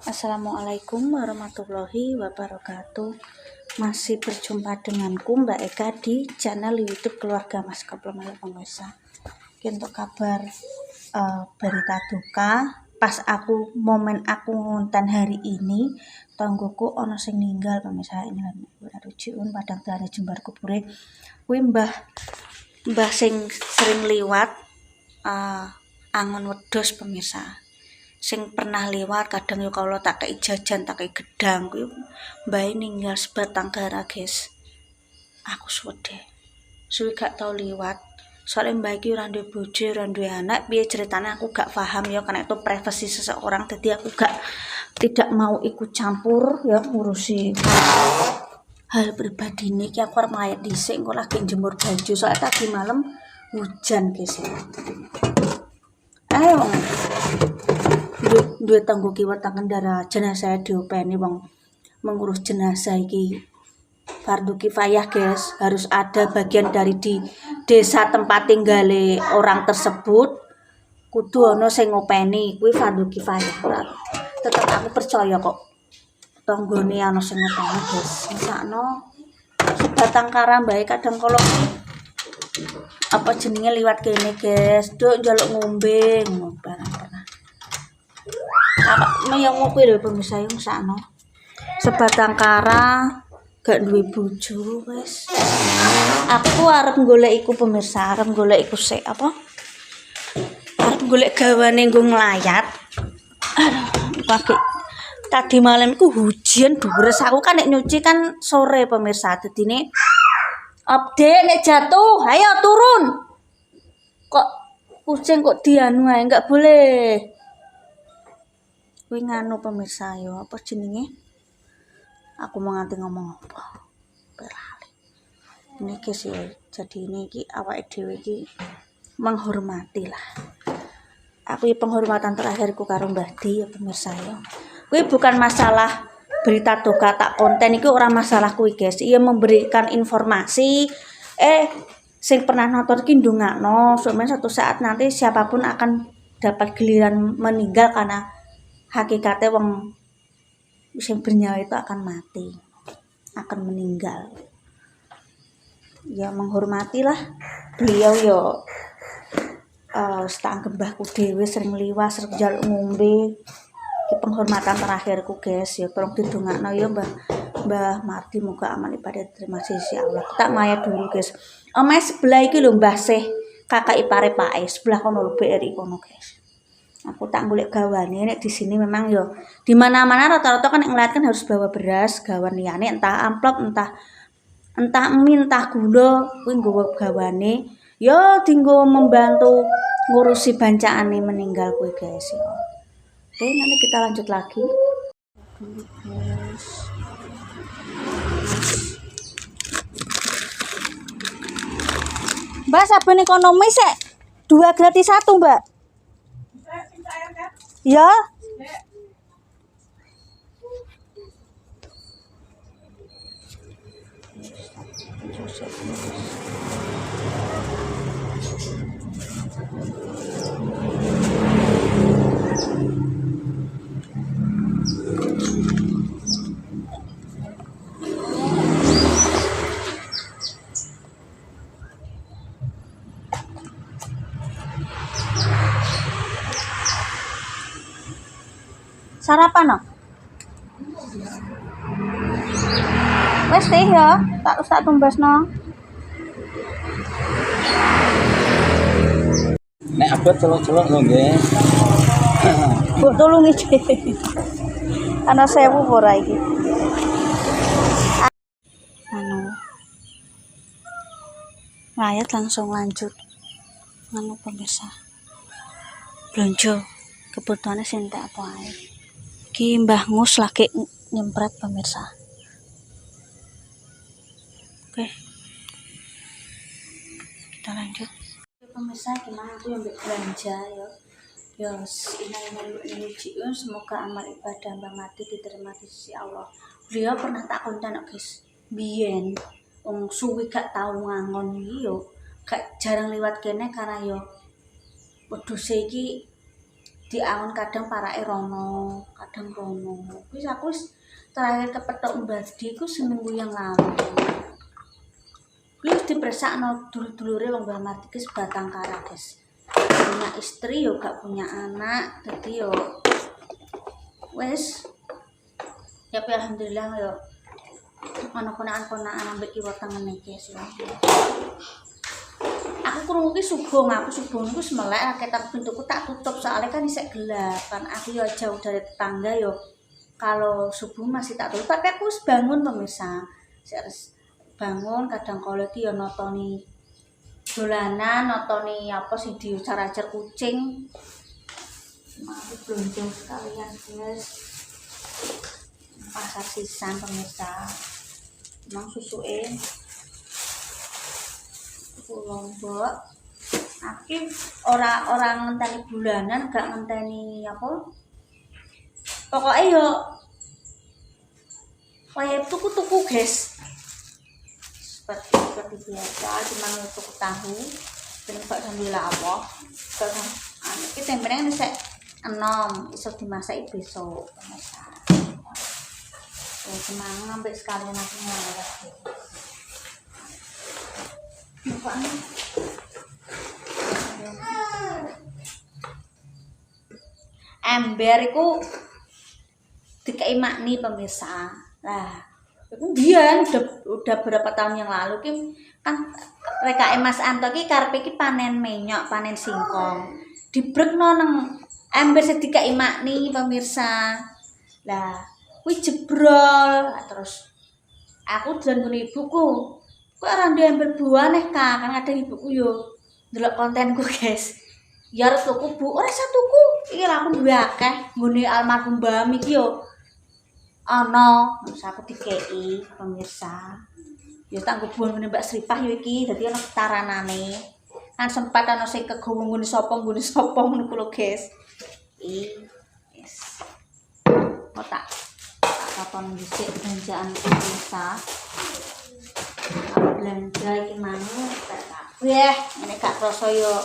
Assalamualaikum warahmatullahi wabarakatuh. Masih berjumpa denganku Mbak Eka di channel YouTube Keluarga Mas Koplomail pemirsa. Untuk kabar berita duka pas momen aku ngonten hari ini, tanggoku ono sing ninggal pemirsa. Ini lan rujiun padang dane jembar kubure kuwi mbah sing sering liwat angon wedhus pemirsa. Sing pernah lewat kadang yo kalau tak kei jajan tak kei gedang kuwi mbae ninggal sebatang kara guys. Aku suwe gak tau liwat. Soalnya mbak iki ora duwe bojo, ora duwe anak, piye ceritanya aku gak paham ya karena itu privasi seseorang, jadi aku tidak mau ikut campur ya ngurusi hal pribadi ini. Aku arep mayat dhisik engko lagi jemur baju soalnya tadi malam hujan guys ya. Ayo duwe tanggo kiwa kendara jenazah diopeni wong mengurus jenazah iki fardu kifayah guys, harus ada bagian dari di desa tempat tinggale orang tersebut kudu ono sing ngopeni, kuwi fardu kifayah. Tetep aku percaya kok tanggone ono sing ngopeni guys. Misakno sebatang kara mbae kadang kalau apa jenenge liwat kene guys, nduk njaluk ngombe barang-barang. Yang ngopi lho pemirsa yang sakno sebatang kara gak duwe bojo wis. Aku arep golek iku pemirsa, arep golek iku sik apa? Arep golek gawane nggo nglayat. Pagi tadi malam iku hujan deres, aku kan nek nyuci kan sore pemirsa. Dadine update nek jatuh, ayo turun. Kok kucing kok dianu ae enggak boleh. Kuwi nganu pemirsa yo apa jenenge? Aku mau nganti ngomong apa? Beralih. Ini guys ya, jadi ini iki awake dhewe iki menghormati lah. Aku penghormatan terakhirku karo Mbah Di ya pemirsa ya. Kuwi bukan masalah berita duka tak konten iki ora masalah kuwi guys. Ia memberikan informasi sing pernah nonton iki ndongakno, soalnya suatu saat nanti siapapun akan dapat giliran meninggal karena hakikatnya wong sing bernyawa itu akan mati, akan meninggal. Ya menghormatilah beliau yo. Setanggem mbahku dhewe sering liwat, sering njaluk ngombe. Iki penghormatan terakhirku guys ya, tolong didongakno ya Mbah Mardi, moga amal ibadah terima sisi Allah. Tak maya dulu guys. Omae sebelah iki lho Mbah Seh, kakak ipare Pak sebelah kono lho BRI kono guys. Aku tak golek gawane nek di sini memang yo di mana-mana rata-rata kan ngeliat kan harus bawa beras, gawan liyane entah amplop, entah mie, entah gula, kuwi nggawa gawane yo dinggo membantu ngurusi bancaane meninggal kuwi guys ya. Oke, nanti kita lanjut lagi. Mbak, sabun ekonomi sek 2 gratis 1, Mbak. Ya. Sarapan no? Wes teh ya, tak tumbasno. Nek abot celok-celok lho nggih. Mbok tulungi iki. Ana 1000 ora iki. Rakyat langsung lanjut. Pemirsa. Blonjo kebutuhannya sintek apa ae. Ki Mbah Ngus lagi nyempret pemirsa. Oke. Kita lanjut. Pemirsa gimana aku yang belanja ya. Ya ini semoga amal ibadah Mbah Mati diterima di sisi Allah. Beliau pernah tak konten guys. Biyen wong suwi gak tau ngangon iki yo. Gak jarang liwat kene karena yo wedhus iki diangon kadang parake rono, kadang rono. Wis aku wis terakhir kepethuk mbadi iku seminggu yang lalu. Wis dipersakno dulur-dulure wong Mbah Mardi ki Batangkara, guys. Punya istri yo gak punya anak, dadi yo wis ya alhamdulillah yo ana ponakan-ponakan ambek kiwa tengene guys ya. Aku krungu ki subuh, aku subuh niku wis melek raketan pintuku tak tutup soalnya kan isek gelap kan aku yo jauh dari tetangga yo. Kalau subuh masih tak tutup tapi aku wis bangun pemirsa. Harus bangun kadang kala iki yo notoni dolanan, notoni apa sing diucar-acar kucing. Aku belanja sekalian guys. Pasar sisan pemirsa. Emang susuke Lombok. Aku orang ngenteni bulanan, gak ngenteni apa. Pokoknya yo kaya tuku-tuku guys. Seperti biasa, cuma tuku tahu. Dan kok sambil apa. Ini tempenya kan bisa 6, iso dimasak besok. Semangat sampai sekalian aku ngelawat. Ember iku dikai makni pemirsa. Lah, iku biyen udah berapa tahun yang lalu ki kan rekake Mas Anto ki karepe ki panen menyok, panen singkong. Dibrekno nang ember sing dikai makni pemirsa. Lah, kuwi jebrol. Terus aku dolan ngene ibuku. Kok ora ndek ember buah neh Kak, kan kadang ibuku yo ndelok kontenku guys. Ya arep tuku Bu, ora iso tuku. Iki aku duwe akeh nggone almarhum Mbah iki yo. Ana, terus aku dikeki pemirsa. Ya tak nggo buah ngene Mbak Sripah yo iki, dadi ana taranane. Kan sempat ana sing kegowo nggone sapa ngono ku lho guys. Yes. Tak kapan dhisik belanjaan pemirsa. Belanja iki manuk tak kabeh ngene gak krasa yo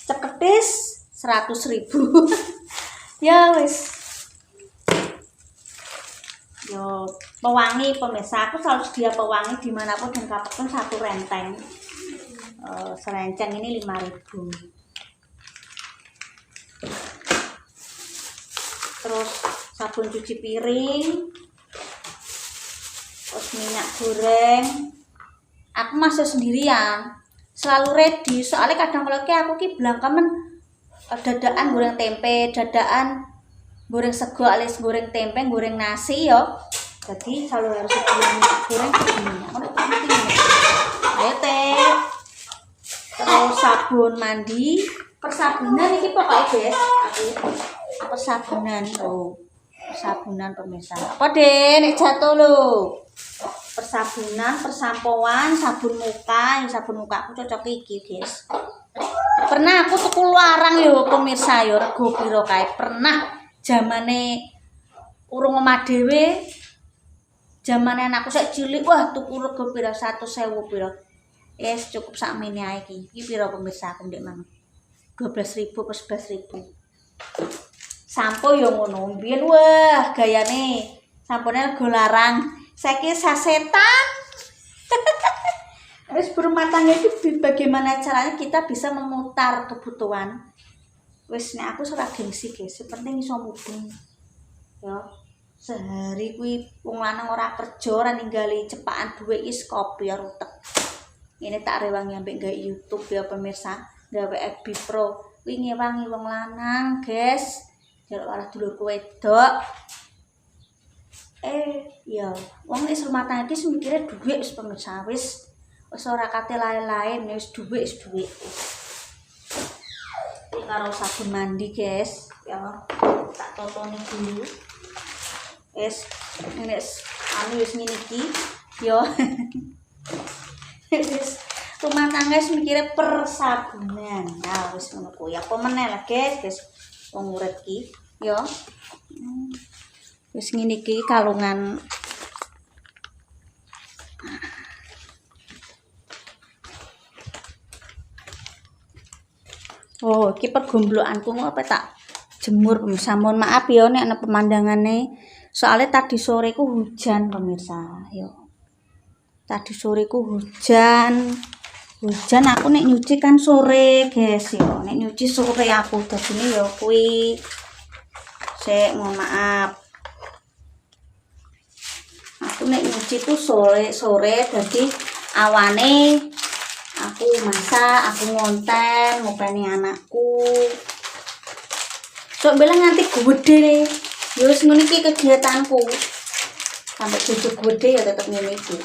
ceketis 100.000. Ya wis. Yo pewangi pemirsa, aku selalu sedia pewangi dimanapun dan kapanpun satu renteng. Serenceng ini 5.000. Terus sabun cuci piring, terus minyak goreng. Aku masih sendirian, selalu ready. Soalnya kadang kalau aku ki belangkamen dadaan goreng tempe, dadaan goreng sego alias goreng tempe, goreng nasi yo. Jadi selalu harus goreng begini. Ayo teh. Terus sabun mandi, persabunan ini pokoknya guys. Persabunan persabunan pemirsa. Apa deh nek jatuh lho. Persabunan, persampoan, sabun muka aku cocok iki guys. Pernah aku tuku larang yo pemirsa yo rego piro kae. Pernah zamane urung omah dhewe. Zamane anakku sik cilik wah tuku rego piro 100.000 piro. Yes cukup sakmene ae iki. Iki piro pemirsa aku ndek mang. 12.000 apa 11.000. Sampo yo ngono. Mbiyen wah gayane sampone rego larang. Saiki sasetan. Wis berumah tangga itu bagaimana caranya kita bisa memutar kebutuhan. Wis nek aku ora gengsi guys, penting iso mudeng. Ya, sehari kuwi wong lanang ora kerja ora ninggali cepakan dhuwit is kopi ya rutek. Ini tak rewangi ambek gawe YouTube ya pemirsa, gawe FB Pro. Kuwi ngewangi wong lanang, guys. Jaluk arah dulurku wedok. Ya, wong wis rumah tangga iki mikire dhuwit wis pemirsa wis ora kate lain-lain wis dhuwit wis dhuwit. Iki karo sabun mandi, guys. Ya, tak totoni dulu. Wis ngene wis ngene iki yo. Wis rumah tangga wis mikire persabunan. Nah, wis ngono kuwi. Apa meneh lah, guys. Wong urip iki yo. Wis ngene iki kalungan. Oh, iki pergomblokanku apa tak jemur pemirsa. Mohon maaf ya nek ana pemandangane. Soalnya tadi sore ku hujan pemirsa. Yo. Tadi sore ku hujan. Hujan aku nek nyuci kan sore, guys yo. Nek nyuci sore aku dadine yo kuwi. Sik, mohon maaf. Aku nek nyuci tuh sore dadi awane aku masak, aku ngonten, ngopeni anakku. Sok bilang nganti gede. Ya wis ngono iki kegiatanku. Sampai cucu gede ya tetep ngene iki.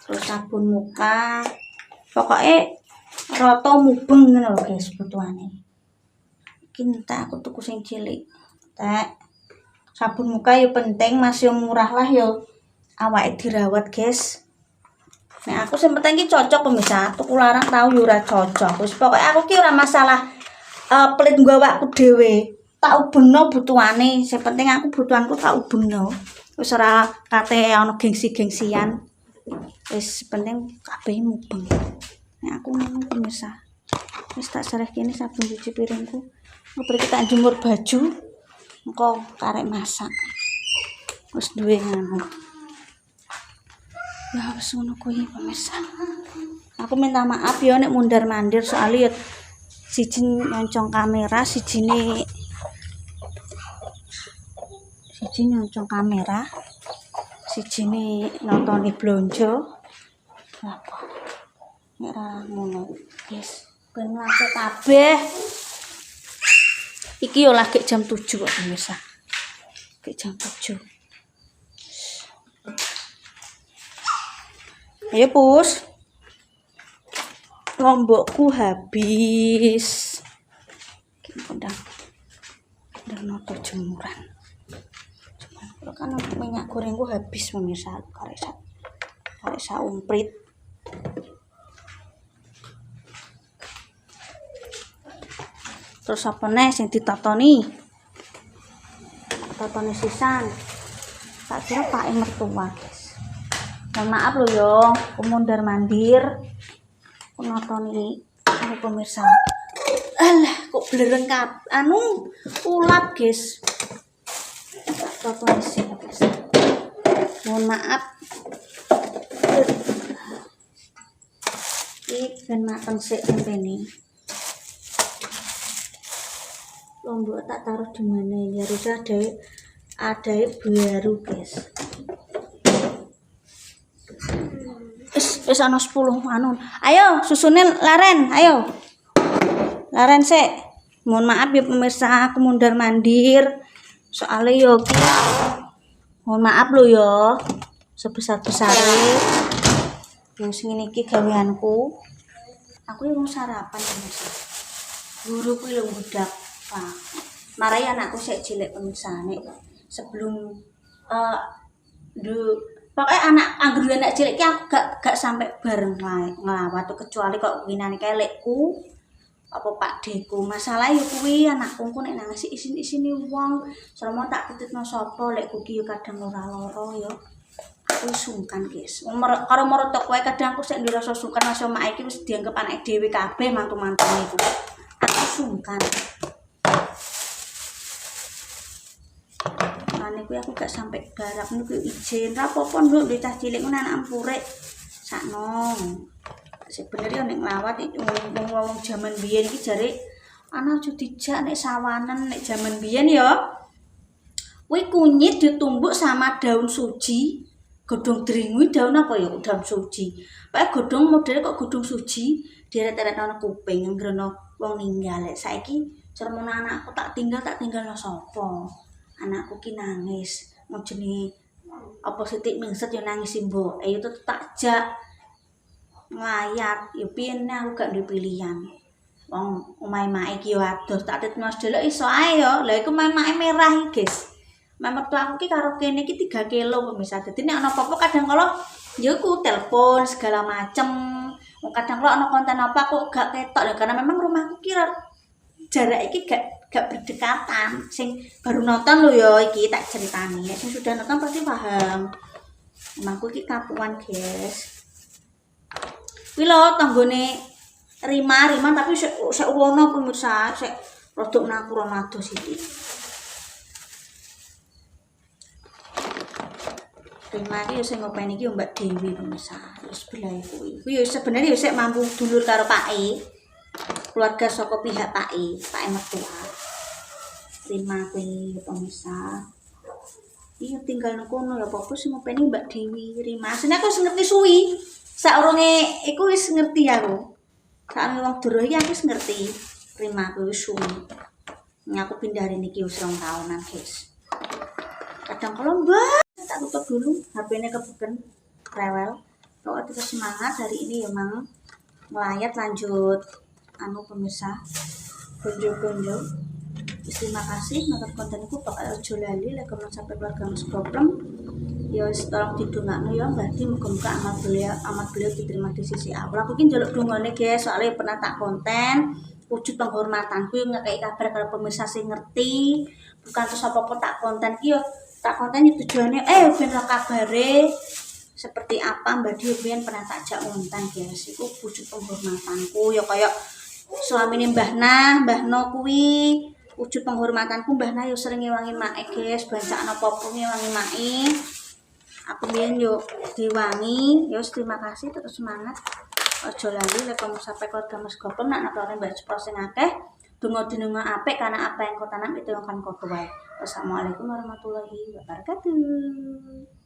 Terus sabun muka. Pokoknya rata mubeng ngono lho guys butuhane. Iki entek aku tuku sing cilik. Tek. Sabun muka ya penting, masih murah lah ya. Awake dirawat, guys. Nek aku sing penting iki cocok pemirsa. Tuku larang tau yo ora cocok. Wis pokoke aku ki ora masalah pelit nggo awakku dhewe. Tak ubengno butuhane. Sing penting aku butuhanku tak ubengno. Wis ora kate ana gengsi-gengsian. Wis penting kabeh mubeng. Nek aku ngono pemirsa. Wis tak sereh kene sabun cuci piringku. Ngoper kita jemur baju. Engko karek masak. Wis duwe ngono. Ya wis ngono kuwi pemirsa. Aku minta maaf ya nek mundar-mandir soalnya ya siji nyoncong kamera, siji nyoncong kamera, siji nontoni blonjo. Apa? Nek ora ngono, guys. Ben langsung kabeh. Iki yo lagi jam 7 kok pemirsa. Lagi jam 7. Ayo pus. Lombokku habis. Udah noto jemuran. Cuman kan minyak gorengku habis pemirsa. Karek sak umprit. Terus apa nih sing ditatoni? Tatoni sisan. Tak kira Pak mertua, guys. Mohon maaf lo yo, mundar mandir. Penotoni aku pemirsa. Alah, kok blereng ulat, guys. Tatoni sih, guys. Mohon maaf. Iki ben mateng sik tempene. Lombok tak taruh di mana ini harusnya ada baru guys. Wis ana 10 anu. Ayo susunin laren, ayo. Laren sik. Mohon maaf ya pemirsa aku mundar mandir. Soalnya yo mohon maaf lo yo. Sebesar-besare. Wis ngene iki gaweanku. Aku mau sarapan pemirsa. Guruku lho budak. Wah, marai anakku sik cilik pemirsa nek sebelum pokoknya anak cilik ki aku gak sampai bareng ngelawat kecuali kok winane kelekku apa Pak Deku. Masalah yo kuwi anakku nek nangis isin-isine wong selama tak titipno sapa lekku ki yo kadang ora loro yo. Aku sungkan guys. Karo marang kowe kadang aku sik ndirasa sungkan masuk mak iki wis dianggep anak dhewe kabeh mantu-mantune iku. Aku sungkan. Kuwi aku gak sampai garap niku izin rapopo nduk cah cilik ngono anak empurek sakno. Sebenarnya nek nglawat wong jaman biyen iki jare ana aja dijak nek sawanen nek jaman biyen ya. Kuwi kunyit ditumbuk sama daun suji, godhong dringu daun apa ya daun suji. Pokoke godhong modele kok godhong suji deret-deret ana kuping ngrono wong ninggal. Saiki cermono anakku tak tinggalno sapa? Anakku ki nangis mau jenenge apa sithik mingset yo nangis mbok ayo tak jak nglayat yo piye aku gak duwe pilihan wong omahe mak iki yo adoh tak tetno delok iso ae yo lha iku mak merah iki guys mertua aku ki karo kene iki 3 kilo pemirsa dadi nek ana apa-apa kadang kala yo ku telepon segala macem kadang kala ana konten apa aku gak ketok lho karena memang rumahku ki jarak iki gak berdekatan. Sing baru nonton lho ya iki tak ceritani. Sing sudah nonton pasti paham. Emangku iki kapuan, guys. Kuwi lho tanggone Rima tapi sik wono pemirsa, sik rodok nakura nado sithik. Rima iki sing ngopeni iki Mbak Dewi pemirsa. Wis belahe kuwi. Kuwi ya sebenarnya ya sik mampu dulur karo pake. Keluarga saka pihak pake mertua. Rima kuwi pemirsa. Iya tinggal nang kono ya apa sing ngopeni Mbak Dewi Rima. Asline aku wis ngerti suwi. Saurunge iku wis ngerti aku. Saat wong doroh iki aku wis ngerti. Rima kuwi wis suwi. Aku pindah hari niki wis 2 tahunan, guys. Kadang kalau mbak tak tutup dulu HP-nya kebuken rewel. Kalau tetap semangat hari ini ya mang melayat lanjut pemirsa kunjung terima kasih nonton kontenku bakal ojo lali like comment sampai keluarga Mas Problem ya tolong didongakno ya berarti muga-muga amal beliau diterima di sisi Allah. Aku iki njaluk dongane guys soalnya pernah tak konten wujud penghormatanku yang ngekei kabar kalau pemirsa sing ngerti bukan terus apa-apa tak konten ki yo tak konten tujuannya ben lah kabare seperti apa Mbak Dian pernah tak jak konten guys itu wujud penghormatanku ya kayak suamine Mbah No kuwi wujud penghormatanku Mbah yo sering ngewangi make guys bancaan apa-apa ngewangi make aku biyen yo diwangi yo terima kasih terus semangat ojo lali lek kamu sampai keluarga Mas Gopeng nak nakalane mbak cepet sing akeh donga-donga apik karena apa yang kau tanam itu yang akan kau tuai. Wassalamualaikum warahmatullahi wabarakatuh.